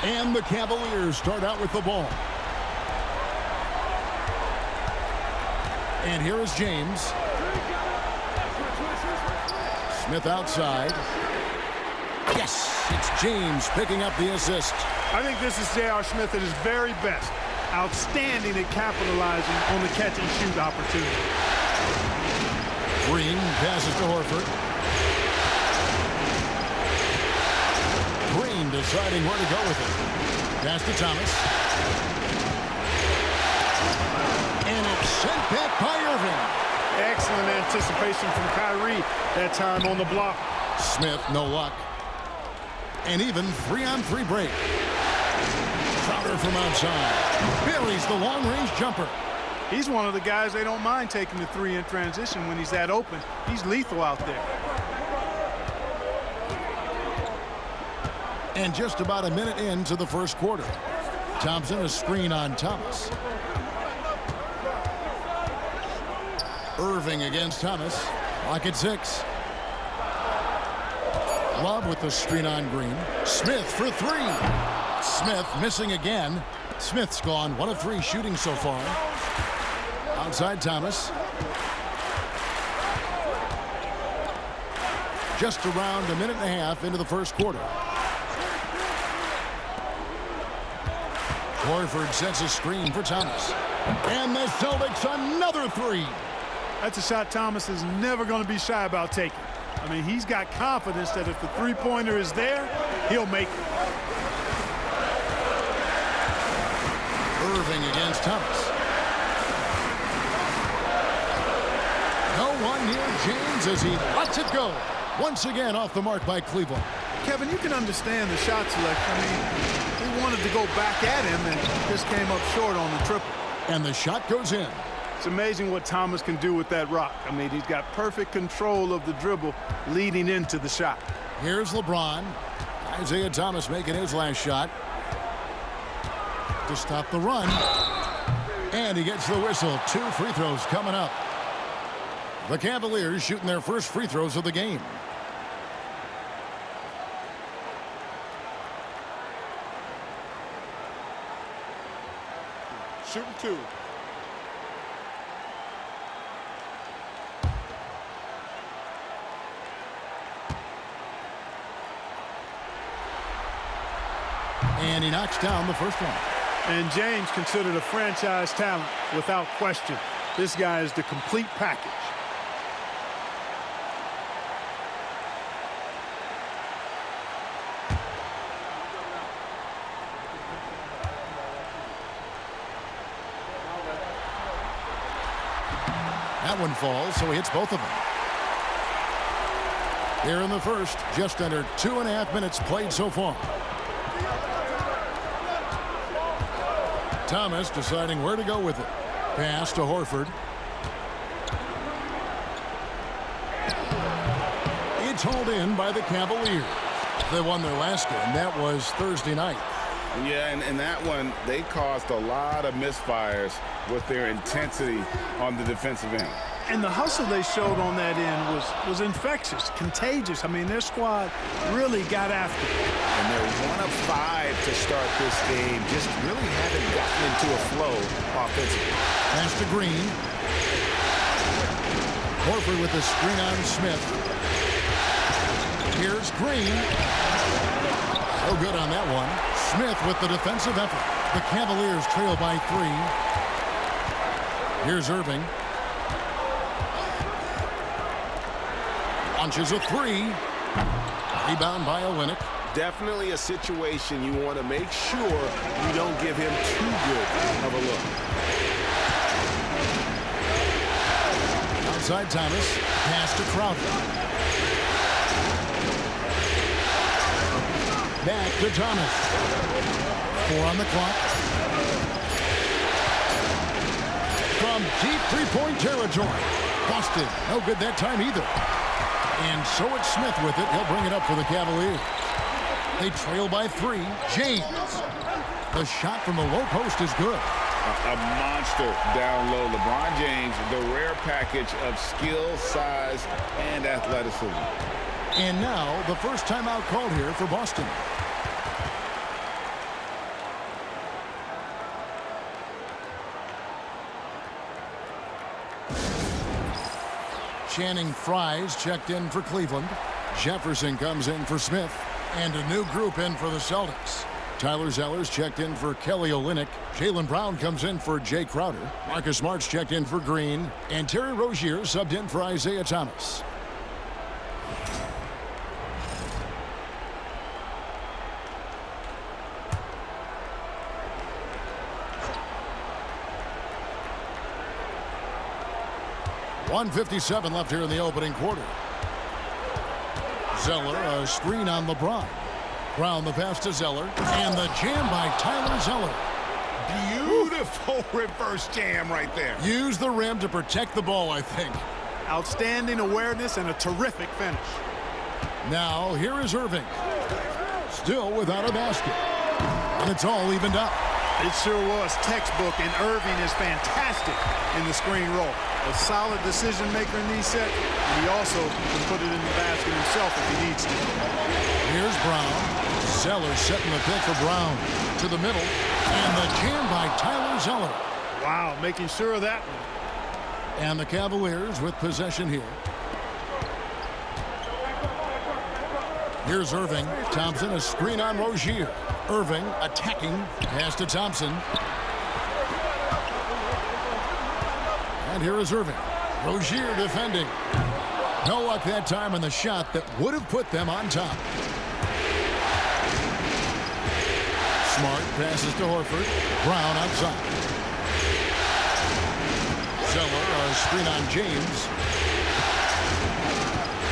And the Cavaliers start out with the ball. And here is James. Smith outside. Yes, it's James picking up the assist. I think this is J.R. Smith at his very best. Outstanding at capitalizing on the catch-and-shoot opportunity. Green passes to Horford. Green deciding where to go with it. Pass to Thomas. And it's sent back by Irving. Excellent anticipation from Kyrie. That time on the block. Smith, no luck. And even 3-on-3 break. Crowder from outside. Buries the long-range jumper. He's one of the guys they don't mind taking the three in transition when he's that open. He's lethal out there. And just about a minute into the first quarter. Thompson, a screen on Thomas. Irving against Thomas. Lock at 6. Love with the screen on Green. Smith for 3. Smith missing again. Smith's gone 1 of 3 shooting so far. Outside Thomas. Just around a minute and a half into the first quarter. Horford sets a screen for Thomas. And the Celtics another 3. That's a shot Thomas is never going to be shy about taking. I mean, he's got confidence that if the three-pointer is there, he'll make it. Irving against Thomas. No one near James as he lets it go. Once again off the mark by Cleveland. Kevin, you can understand the shot selection. I mean, they wanted to go back at him and just came up short on the triple. And the shot goes in. It's amazing what Thomas can do with that rock. I mean, he's got perfect control of the dribble leading into the shot. Here's LeBron. Isaiah Thomas making his last shot to stop the run. And he gets the whistle. 2 free throws coming up. The Cavaliers shooting their first free throws of the game. Shooting 2. And he knocks down the first one. And James considered a franchise talent without question. This guy is the complete package. That one falls, so he hits both of them. Here in the first, just under 2.5 minutes played so far. Thomas deciding where to go with it. Pass to Horford. It's hauled in by the Cavaliers. They won their last game. That was Thursday night. Yeah, and in that one, they caused a lot of misfires with their intensity on the defensive end. And the hustle they showed on that end was infectious, contagious. I mean, their squad really got after it. And they're 1 of 5 to start this game. Just really haven't gotten into a flow offensively. Pass to Green. Horford with the screen on Smith. Here's Green. No good on that one. Smith with the defensive effort. The Cavaliers trail by 3. Here's Irving. Launches a 3. Rebound by Olynyk. Definitely a situation you want to make sure you don't give him too good of a look. Outside Thomas. Pass to Crowder. Back to Thomas. 4 on the clock. From deep three-point territory. Busted. No good that time either. And so it's Smith with it. He'll bring it up for the Cavaliers. They trail by 3. James. The shot from the low post is good. A monster down low. LeBron James, the rare package of skill, size, and athleticism. And now the first timeout called here for Boston. Channing Frye's checked in for Cleveland. Jefferson comes in for Smith. And a new group in for the Celtics. Tyler Zeller's checked in for Kelly Olynyk. Jaylen Brown comes in for Jay Crowder. Marcus Smart's checked in for Green. And Terry Rozier subbed in for Isaiah Thomas. .157 left here in the opening quarter. Zeller, a screen on LeBron. Brown the pass to Zeller. And the jam by Tyler Zeller. Beautiful reverse jam right there. Use the rim to protect the ball, I think. Outstanding awareness and a terrific finish. Now, here is Irving. Still without a basket. And it's all evened up. It sure was textbook, and Irving is fantastic in the screen roll. A solid decision maker in these sets, and he also can put it in the basket himself if he needs to. Here's Brown. Zeller setting the pick for Brown. To the middle. And the jam by Tyler Zeller. Wow, making sure of that one. And the Cavaliers with possession here. Here's Irving. Thompson, a screen on Rozier. Irving attacking. Pass to Thompson. And here is Irving. Rozier defending. No luck that time on the shot that would have put them on top. Smart passes to Horford. Brown outside. Zeller, a screen on James.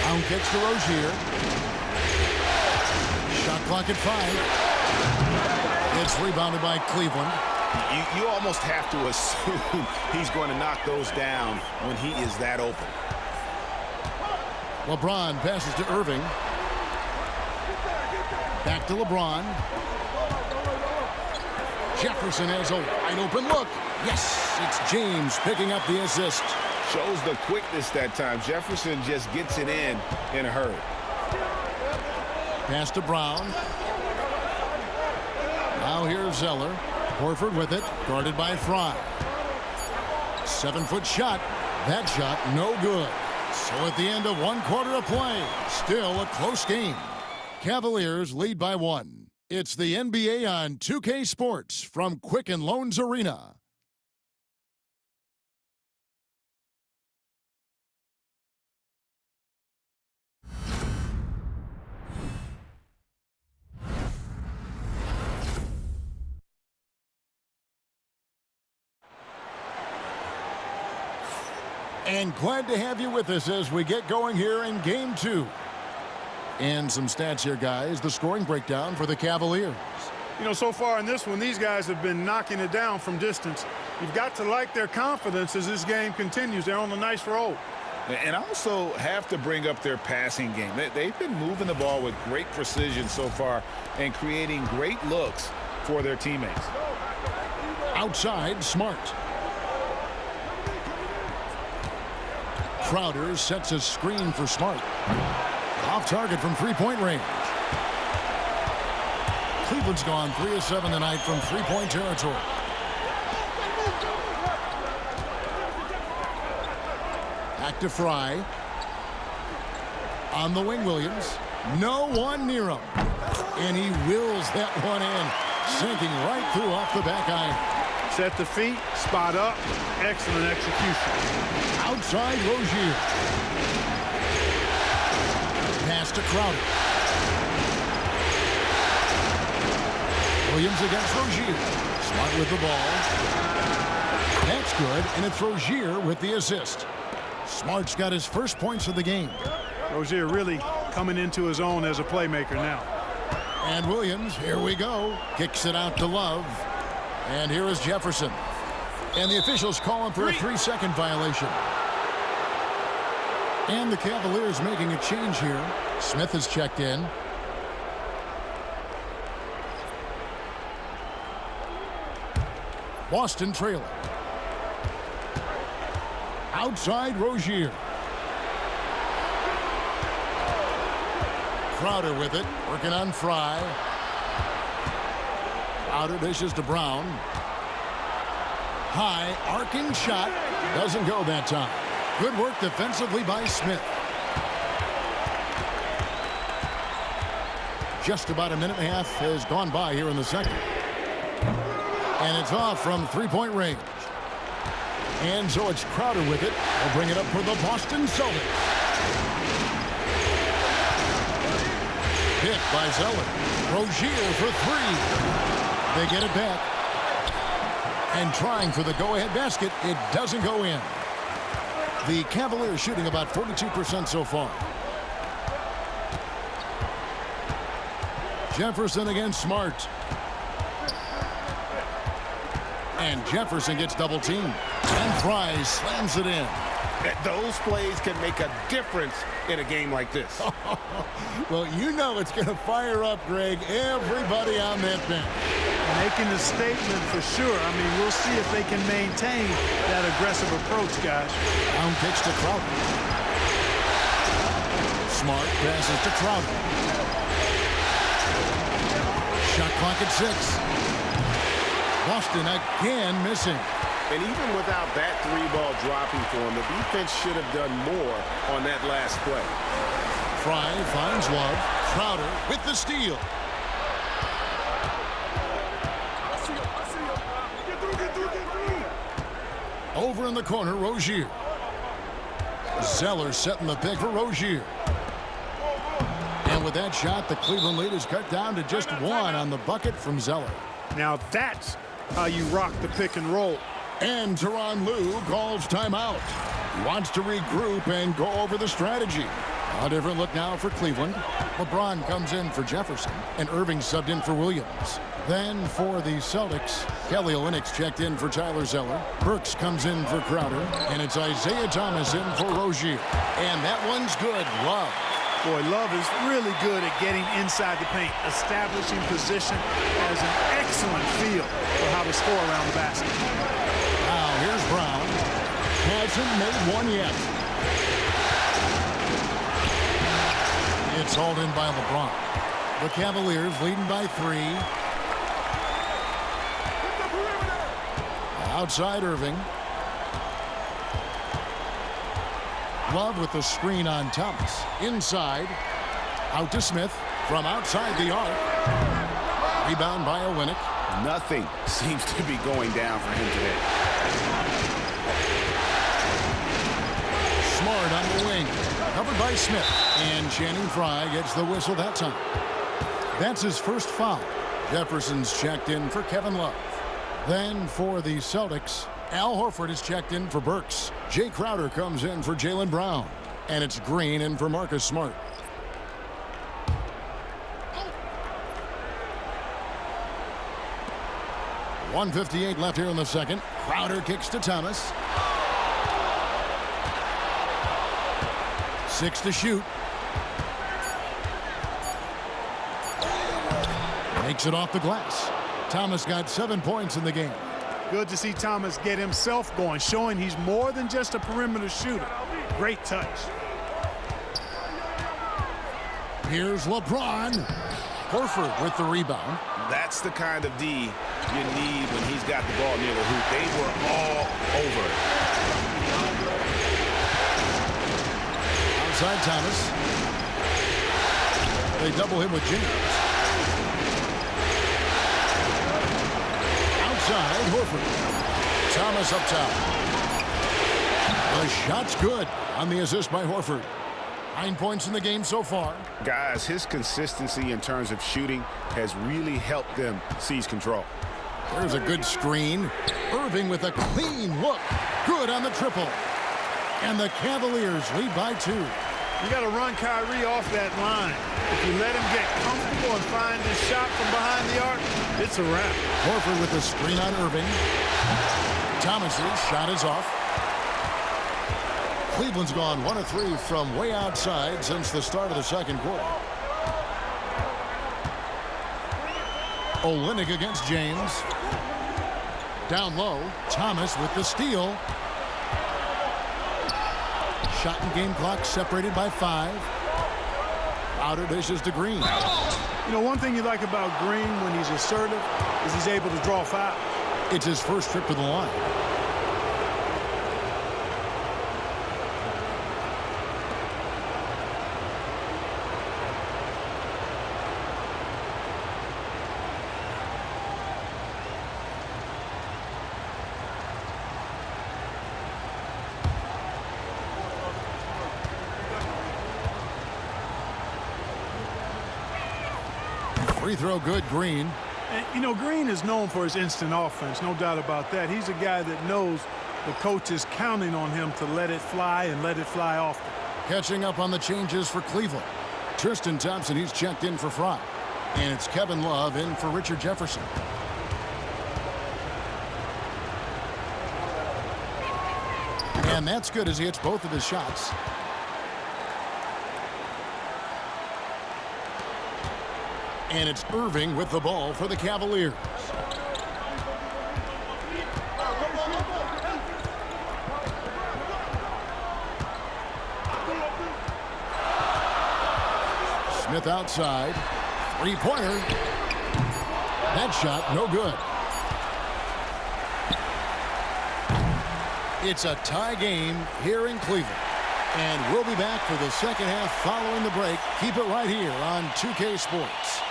Brown kicks to Rozier. Shot clock at 5. It's rebounded by Cleveland. You almost have to assume he's going to knock those down when he is that open. LeBron passes to Irving. Back to LeBron. Jefferson has a wide open look. Yes, it's James picking up the assist. Shows the quickness that time. Jefferson just gets it in a hurry. Pass to Brown. Now here's Zeller. Horford with it, guarded by Frye. 7-foot shot. That shot no good. So at the end of one quarter of play, still a close game. Cavaliers lead by 1. It's the NBA on 2K Sports from Quicken Loans Arena. And glad to have you with us as we get going here in Game 2. And some stats here, guys. The scoring breakdown for the Cavaliers. You know, so far in this one, these guys have been knocking it down from distance. You've got to like their confidence as this game continues. They're on a nice roll. And also have to bring up their passing game. They've been moving the ball with great precision so far and creating great looks for their teammates. Outside, Smart. Crowder sets a screen for Smart. Off target from three-point range. Cleveland's gone 3 of 7 tonight from three-point territory. Back to Frye. On the wing, Williams. No one near him. And he wills that one in, sinking right through off the back iron. Set the feet, spot up, excellent execution. Outside Rozier. Pass to Crowder. Williams against Rozier. Smart with the ball. That's good, and it's Rozier with the assist. Smart's got his first points of the game. Rozier really coming into his own as a playmaker now. And Williams, here we go, kicks it out to Love. And here is Jefferson. And the officials call him for a 3-second violation. And the Cavaliers making a change here. Smith is checked in. Boston trailing. Outside Rozier. Crowder with it, working on Frye. Crowder dishes to Brown. High, arcing shot. Doesn't go that time. Good work defensively by Smith. Just about a minute and a half has gone by here in the second. And it's off from three-point range. And so it's Crowder with it. They'll bring it up for the Boston Celtics. Hit by Zeller. Rozier for three. They get it back. And trying for the go-ahead basket. It doesn't go in. The Cavaliers shooting about 42% so far. Jefferson against Smart. And Jefferson gets double teamed. And Fry slams it in. Those plays can make a difference in a game like this. Well, you know it's going to fire up, Greg, everybody on that bench. Making a statement for sure. I mean, we'll see if they can maintain that aggressive approach, guys. Down kicks to Crowder. Smart passes to Crowder. Shot clock at 6. Boston again missing. And even without that three-ball dropping for him, the defense should have done more on that last play. Fry finds Love. Crowder with the steal. Over in the corner, Rozier. Zeller setting the pick for Rozier. And with that shot, the Cleveland lead is cut down to just one on the bucket from Zeller. Now that's how you rock the pick and roll. And Tyronn Lue calls timeout. He wants to regroup and go over the strategy. A different look now for Cleveland. LeBron comes in for Jefferson, and Irving subbed in for Williams. Then for the Celtics, Kelly Olynyk's checked in for Tyler Zeller. Burks comes in for Crowder, and it's Isaiah Thomas in for Rozier. And that one's good. Love. Boy, Love is really good at getting inside the paint, establishing position, has an excellent feel for how to score around the basket. Now here's Brown. Hasn't made one yet. It's hauled in by LeBron. The Cavaliers leading by 3. Outside Irving. Love with the screen on Thomas. Inside. Out to Smith. From outside the arc. Rebound by Olynyk. Nothing seems to be going down for him today. Smart on the wing. Covered by Smith. And Channing Frye gets the whistle that time. That's his first foul. Jefferson's checked in for Kevin Love. Then for the Celtics, Al Horford is checked in for Burks. Jay Crowder comes in for Jaylen Brown. And it's Green in for Marcus Smart. .158 left here in the second. Crowder kicks to Thomas. 6 to shoot. Makes it off the glass. Thomas got 7 points in the game. Good to see Thomas get himself going, showing he's more than just a perimeter shooter. Great touch. Here's LeBron. Horford with the rebound. That's the kind of D you need when he's got the ball near the hoop. They were all over it. Outside Thomas. They double him with James. Outside Horford. Thomas up top. The shot's good on the assist by Horford. 9 points in the game so far. Guys, his consistency in terms of shooting has really helped them seize control. There's a good screen. Irving with a clean look. Good on the triple. And the Cavaliers lead by 2. You got to run Kyrie off that line. If you let him get comfortable and find his shot from behind the arc, it's a wrap. Horford with the screen on Irving. Thomas's shot is off. Cleveland's gone 1 of 3 from way outside since the start of the second quarter. Olynyk against James. Down low, Thomas with the steal. Shot and game clock separated by 5. Crowder dishes to Green. You know, one thing you like about Green when he's assertive is he's able to draw foul. It's his first trip to the line. Free throw good, Green. And, you know, Green is known for his instant offense, no doubt about that. He's a guy that knows the coach is counting on him to let it fly and let it fly often. Catching up on the changes for Cleveland. Tristan Thompson, he's checked in for Fry. And it's Kevin Love in for Richard Jefferson. And that's good as he hits both of his shots. And it's Irving with the ball for the Cavaliers. Smith outside. Three-pointer. That shot, no good. It's a tie game here in Cleveland. And we'll be back for the second half following the break. Keep it right here on 2K Sports.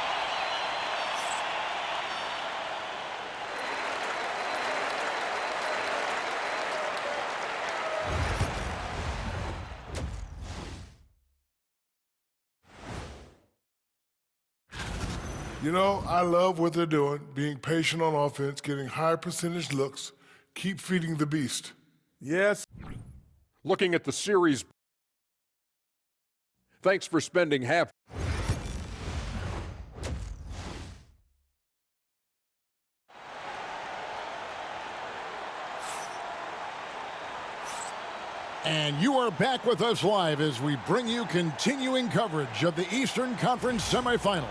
You know, I love what they're doing, being patient on offense, getting high percentage looks, keep feeding the beast. Yes. Looking at the series. Thanks for spending half. And you are back with us live as we bring you continuing coverage of the Eastern Conference semifinals.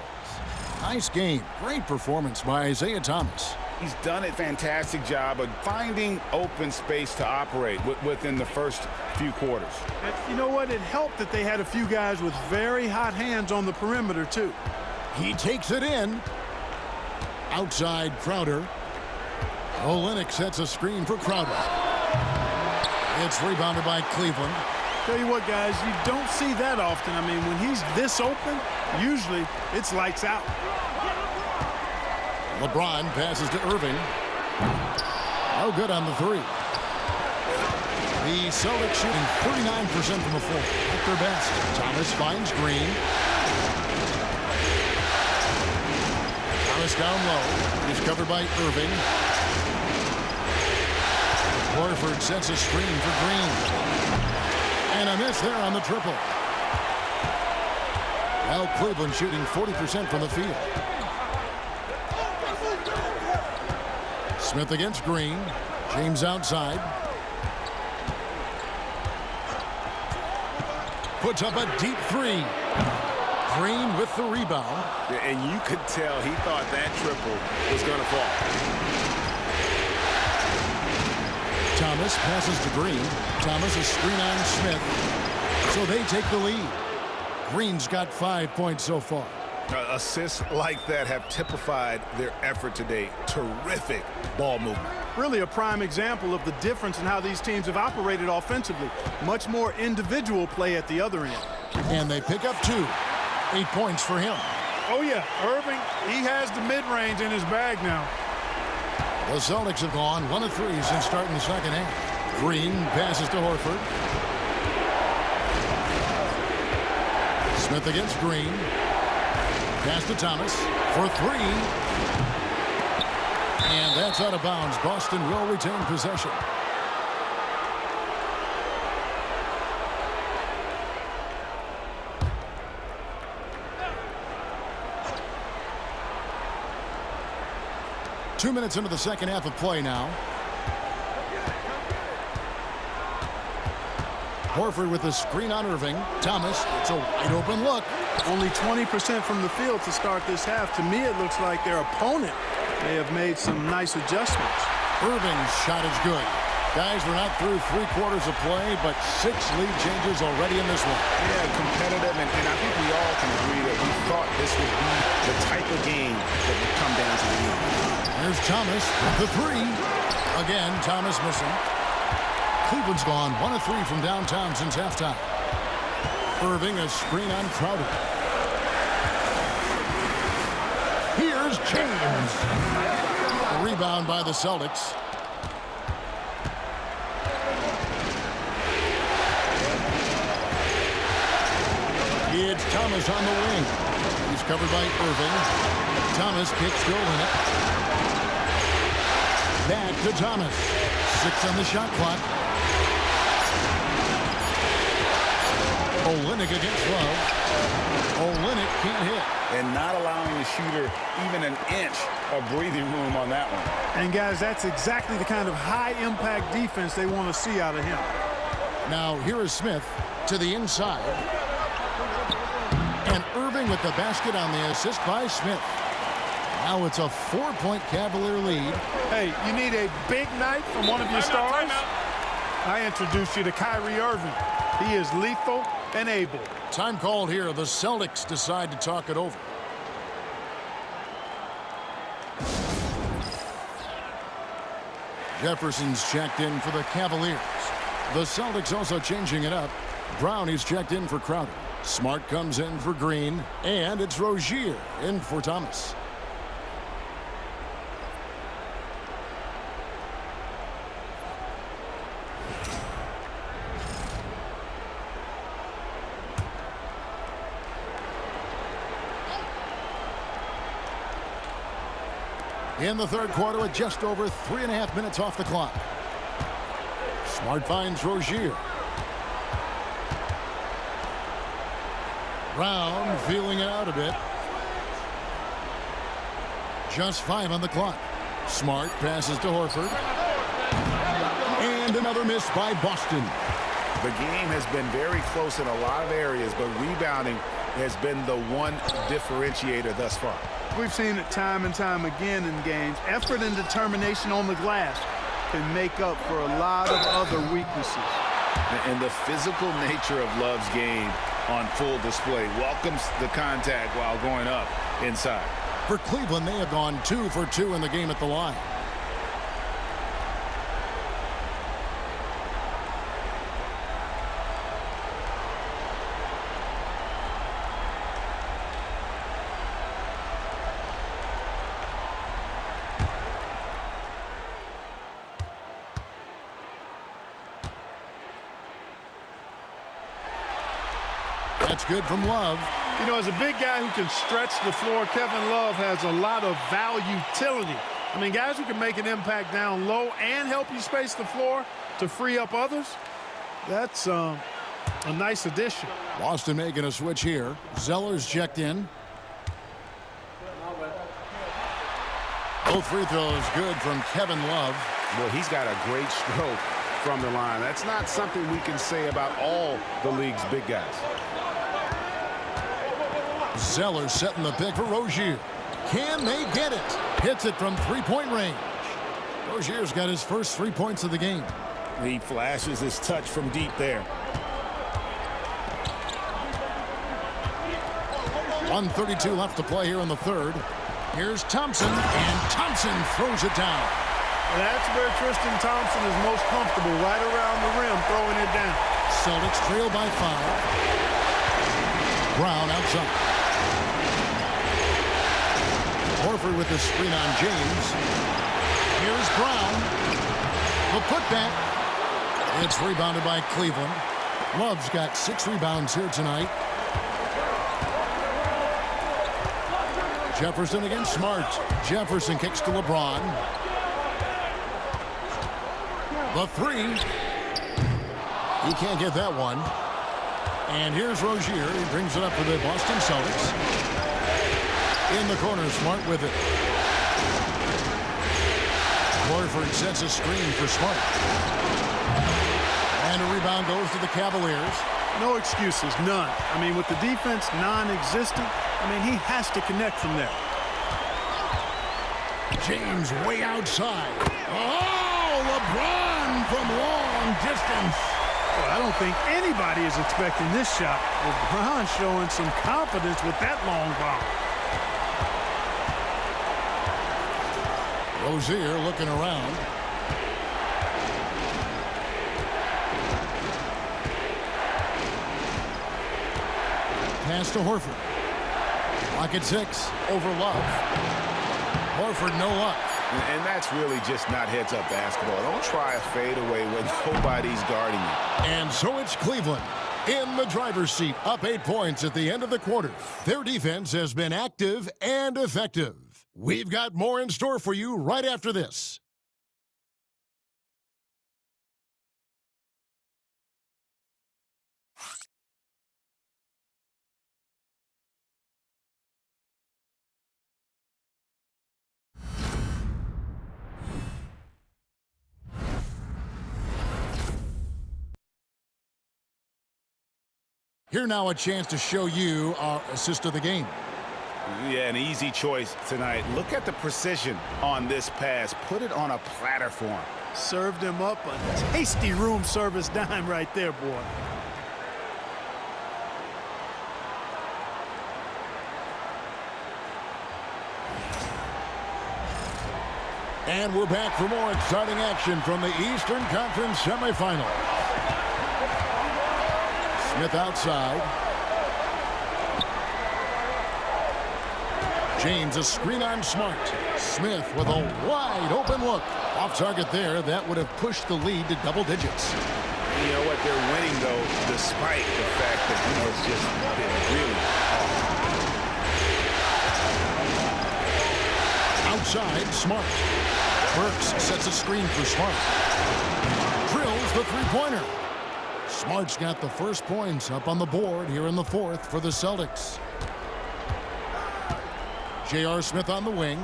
Nice game. Great performance by Isaiah Thomas. He's done a fantastic job of finding open space to operate within the first few quarters. And you know what? It helped that they had a few guys with very hot hands on the perimeter, too. He takes it in. Outside Crowder. Olynyk sets a screen for Crowder. It's rebounded by Cleveland. Tell you what, guys, you don't see that often. I mean, when he's this open, usually it's lights out. LeBron passes to Irving. No good on the three. The Celtics shooting 39% from the floor at their best. Thomas finds Green. Thomas down low. He's covered by Irving. Horford sets a screen for Green. And a miss there on the triple. Well, Cleveland shooting 40% from the field. Smith against Green. James outside. Puts up a deep three. Green with the rebound. And you could tell he thought that triple was going to fall. Thomas passes to Green. Thomas a screen on Smith. So they take the lead. Green's got 5 points so far. Assists like that have typified their effort today. Terrific ball movement. Really a prime example of the difference in how these teams have operated offensively. Much more individual play at the other end. And they pick up 2. 8 points for him. Oh, yeah. Irving, he has the mid-range in his bag now. The Celtics have gone 1 of 3 since starting the second half. Green passes to Horford. Smith against Green. Pass to Thomas for 3. And that's out of bounds. Boston will retain possession. Two minutes into the second half of play now. Horford with the screen on Irving. Thomas, it's a wide open look. Only 20% from the field to start this half. To me, it looks like their opponent may have made some nice adjustments. Irving's shot is good. Guys, we're not through 3 quarters of play, but 6 lead changes already in this one. Yeah, competitive, and I think we all can agree that we thought this would be the type of game that would come down to the end. There's Thomas with the 3. Again, Thomas missing. Cleveland's gone 1 of 3 from downtown since halftime. Irving a screen on Crowder. Here's James. A rebound by the Celtics. It's Thomas on the wing. He's covered by Irving. Thomas kicks to Olynyk. Back to Thomas. 6 on the shot clock. Olynyk against Love. Olynyk can't hit. And not allowing the shooter even an inch of breathing room on that one. And, guys, that's exactly the kind of high-impact defense they want to see out of him. Now, here is Smith to the inside. And Irving with the basket on the assist by Smith. Now it's a 4-point Cavalier lead. Hey, you need a big night from one of your stars? I introduce you to Kyrie Irving. He is lethal and able. Time called here. The Celtics decide to talk it over. Jefferson's checked in for the Cavaliers. The Celtics also changing it up. Brown is checked in for Crowder. Smart comes in for Green. And it's Rozier in for Thomas. In the third quarter with just over 3.5 minutes off the clock. Smart finds Rozier. Brown feeling it out a bit. Just 5 on the clock. Smart passes to Horford. And another miss by Boston. The game has been very close in a lot of areas, but rebounding has been the one differentiator thus far. We've seen it time and time again in games. Effort and determination on the glass can make up for a lot of other weaknesses. And the physical nature of Love's game on full display welcomes the contact while going up inside. For Cleveland, they have gone 2 for 2 in the game at the line. That's good from Love. You know, as a big guy who can stretch the floor, Kevin Love has a lot of utility. I mean, guys who can make an impact down low and help you space the floor to free up others, that's a nice addition. Boston making a switch here. Zeller's checked in. Both free throws good from Kevin Love. Well, he's got a great stroke from the line. That's not something we can say about all the league's big guys. Zeller setting the pick for Rozier. Can they get it? Hits it from three-point range. Rozier's got his first 3 points of the game. He flashes his touch from deep there. 1:32 left to play here in the third. Here's Thompson, and Thompson throws it down. That's where Tristan Thompson is most comfortable, right around the rim, throwing it down. Celtics trail by 5. Brown outside. Horford with the screen on James. Here's Brown. The putback. It's rebounded by Cleveland. Love's got 6 rebounds here tonight. Jefferson against Smart. Jefferson kicks to LeBron. The 3. He can't get that one. And here's Rozier. He brings it up for the Boston Celtics. In the corner, Smart with it. Horford sets a screen for Smart. And a rebound goes to the Cavaliers. No excuses, none. I mean, with the defense non-existent, I mean, he has to connect from there. James way outside. Oh, LeBron from long distance. Well, I don't think anybody is expecting this shot. LeBron showing some confidence with that long ball. Rozier looking around. Pass to Horford. Clock at 6. Over Love. Horford no luck. And that's really just not heads-up basketball. Don't try a fadeaway when nobody's guarding you. And so it's Cleveland in the driver's seat, up 8 points at the end of the quarter. Their defense has been active and effective. We've got more in store for you right after this. Here now a chance to show you our assist of the game. Yeah, an easy choice tonight. Look at the precision on this pass. Put it on a platter for him. Served him up a tasty room service dime right there, boy. And we're back for more exciting action from the Eastern Conference semifinal. Smith outside. James, a screen on Smart. Smith with a wide open look. Off target there. That would have pushed the lead to double digits. You know what? They're winning, though, despite the fact that, it's just been really hard. Outside, Smart. Burks sets a screen for Smart. Drills the three-pointer. Smart's got the first points up on the board here in the fourth for the Celtics. J.R. Smith on the wing.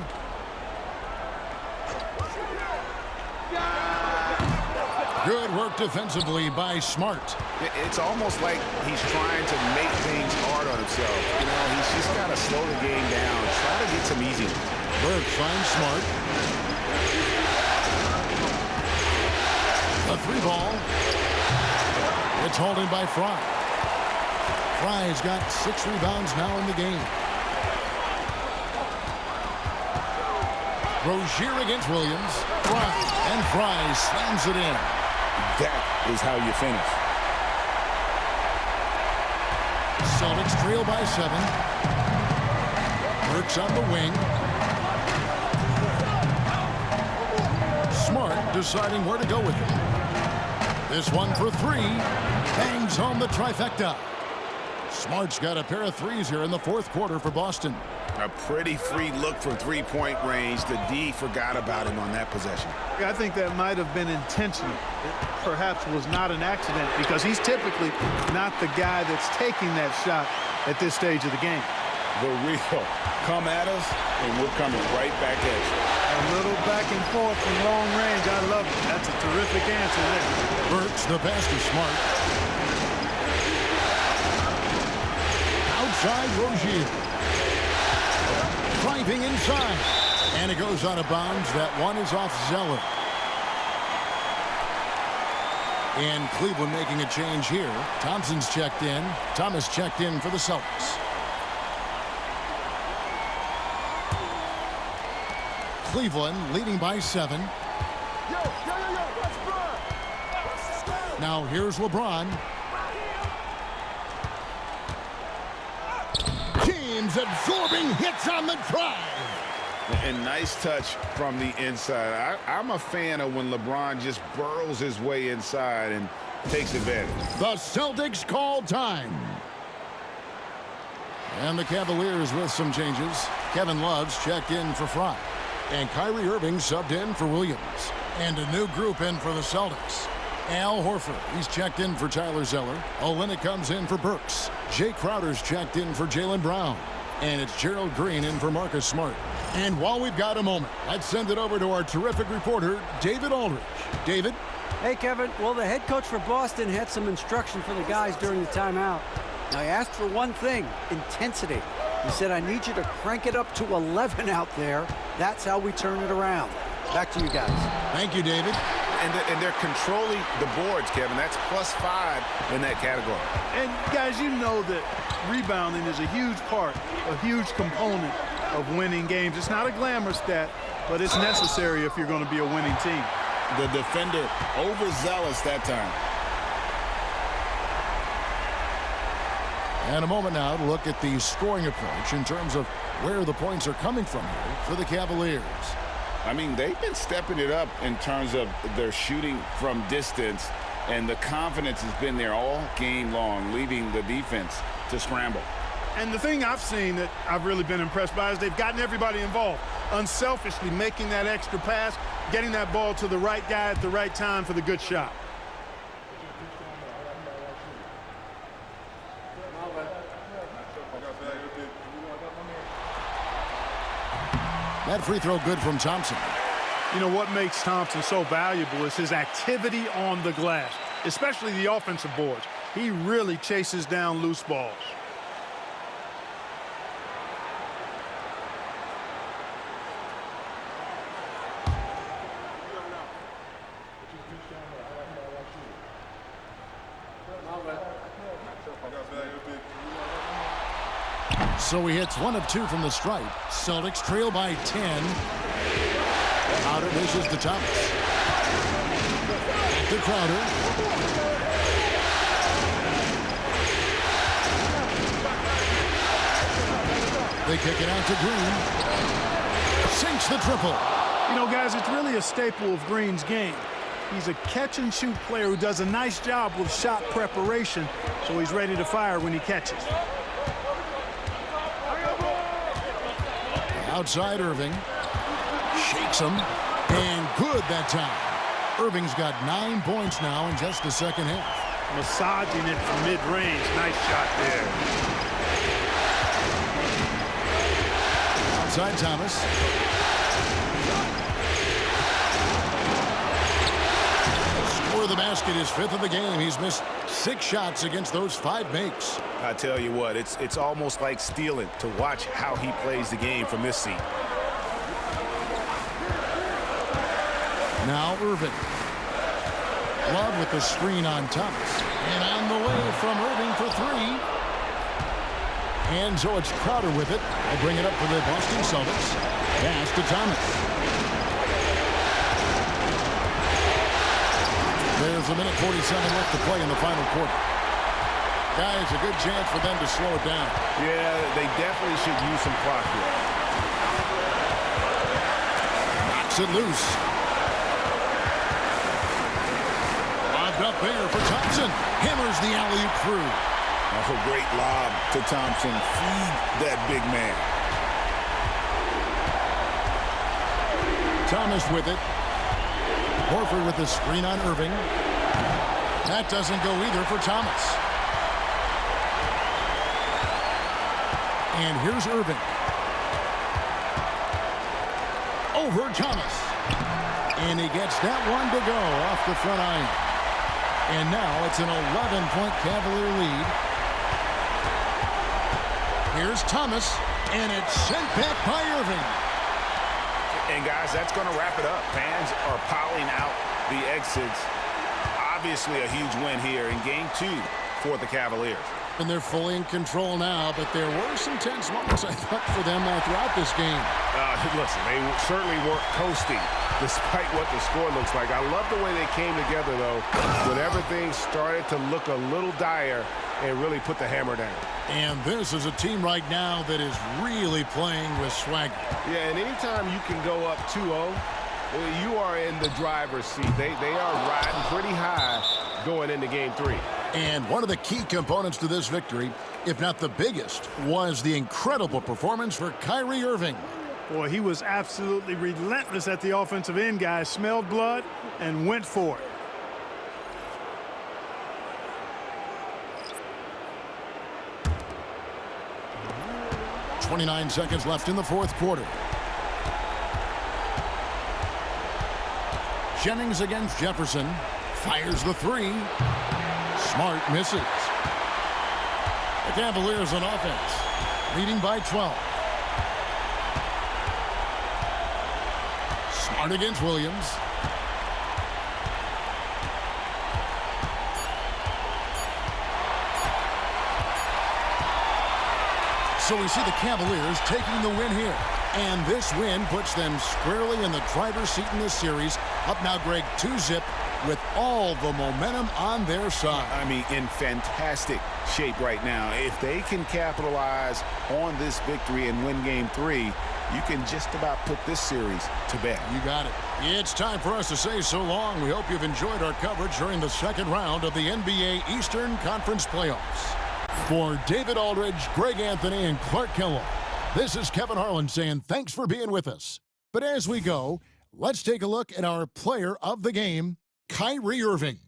Good work defensively by Smart. It's almost like he's trying to make things hard on himself. He's just got to slow the game down. Try to get some easy ones. Burke finds Smart. The three ball. It's holding by Fry. Fry's got 6 rebounds now in the game. Rozier against Williams. Fry slams it in. That is how you finish. Celtics trail by 7. Burks on the wing. Smart deciding where to go with it. This one for 3. Bangs home the trifecta. Smart's got a pair of threes here in the fourth quarter for Boston. A pretty free look from three-point range. The D forgot about him on that possession. I think that might have been intentional. It perhaps was not an accident because he's typically not the guy that's taking that shot at this stage of the game. The real come at us, and we're coming right back at you. A little back and forth from long range. I love it. That's a terrific answer there. Burks, the pass to Smart. Outside Rozier. Driving inside. And it goes out of bounds. That one is off Zeller. And Cleveland making a change here. Thompson's checked in. Thomas checked in for the Celtics. Cleveland leading by 7. Now here's LeBron. James absorbing hits on the drive. And nice touch from the inside. I'm a fan of when LeBron just burrows his way inside and takes advantage. The Celtics call time. And the Cavaliers with some changes. Kevin Love's checked in for Fry. And Kyrie Irving subbed in for Williams. And a new group in for the Celtics. Al Horford, he's checked in for Tyler Zeller. Olynyk comes in for Burks. Jay Crowder's checked in for Jaylen Brown. And it's Gerald Green in for Marcus Smart. And while we've got a moment, let's send it over to our terrific reporter, David Aldridge. David? Hey, Kevin. Well, the head coach for Boston had some instruction for the guys during the timeout. Now, he asked for one thing, intensity. He said, I need you to crank it up to 11 out there. That's how we turn it around. Back to you guys. Thank you, David. And they're controlling the boards, Kevin. That's +5 in that category. And, guys, you know that rebounding is a huge part, a huge component of winning games. It's not a glamour stat, but it's necessary if you're going to be a winning team. The defender overzealous that time. And a moment now to look at the scoring approach in terms of where the points are coming from here for the Cavaliers. I mean, they've been stepping it up in terms of their shooting from distance, and the confidence has been there all game long, leaving the defense to scramble. And the thing I've seen that I've really been impressed by is they've gotten everybody involved, unselfishly making that extra pass, getting that ball to the right guy at the right time for the good shot. That free throw good from Thompson. You know what makes Thompson so valuable is his activity on the glass, especially the offensive boards. He really chases down loose balls. So he hits 1 of 2 from the stripe. Celtics trail by 10. Crowder dishes to Thomas. To Crowder. They kick it out to Green. Sinks the triple. You know, guys, it's really a staple of Green's game. He's a catch-and-shoot player who does a nice job with shot preparation, so he's ready to fire when he catches. Outside Irving. Shakes him. And good that time. Irving's got 9 points now in just the second half. Massaging it from mid-range. Nice shot there. Outside Thomas. Score of the basket is 5th of the game. He's missed 6 shots against those 5 makes. I tell you what, it's almost like stealing to watch how he plays the game from this seat. Now Irving. Love with the screen on Thomas. And on the way from Irving for 3. And so it's Crowder with it. They bring it up for the Boston Celtics. Pass to Thomas. There's a minute 47 left to play in the final quarter. Guys, a good chance for them to slow it down. Yeah, they definitely should use some clock here. Knocks it loose. Lobbed up there for Thompson. Hammers the alley-oop through. Oh, great lob to Thompson. Feed that big man. Thomas with it. Horford with the screen on Irving. That doesn't go either for Thomas. And here's Irving. Over Thomas. And he gets that one to go off the front iron. And now it's an 11-point Cavalier lead. Here's Thomas. And it's sent back by Irving. And guys, that's going to wrap it up. Fans are piling out the exits. Obviously a huge win here in game 2 for the Cavaliers. And they're fully in control now, but there were some tense moments, I thought, for them throughout this game. Listen, they certainly weren't coasting despite what the score looks like. I love the way they came together, though, when everything started to look a little dire and really put the hammer down. And this is a team right now that is really playing with swagger. Yeah, and anytime you can go up 2-0, you are in the driver's seat. They are riding pretty high going into game 3. And one of the key components to this victory, if not the biggest, was the incredible performance for Kyrie Irving. Boy, he was absolutely relentless at the offensive end, guys. Smelled blood and went for it. .29 seconds left in the fourth quarter. Jennings against Jefferson. Fires the 3. Smart misses. The Cavaliers on offense, leading by 12. Smart against Williams. So we see the Cavaliers taking the win here. And this win puts them squarely in the driver's seat in this series. Up now, Greg, 2-zip with all the momentum on their side. I mean, in fantastic shape right now. If they can capitalize on this victory and win game 3, you can just about put this series to bed. You got it. It's time for us to say so long. We hope you've enjoyed our coverage during the second round of the NBA Eastern Conference Playoffs. For David Aldridge, Greg Anthony, and Clark Kellogg, this is Kevin Harlan saying thanks for being with us. But as we go, let's take a look at our player of the game, Kyrie Irving.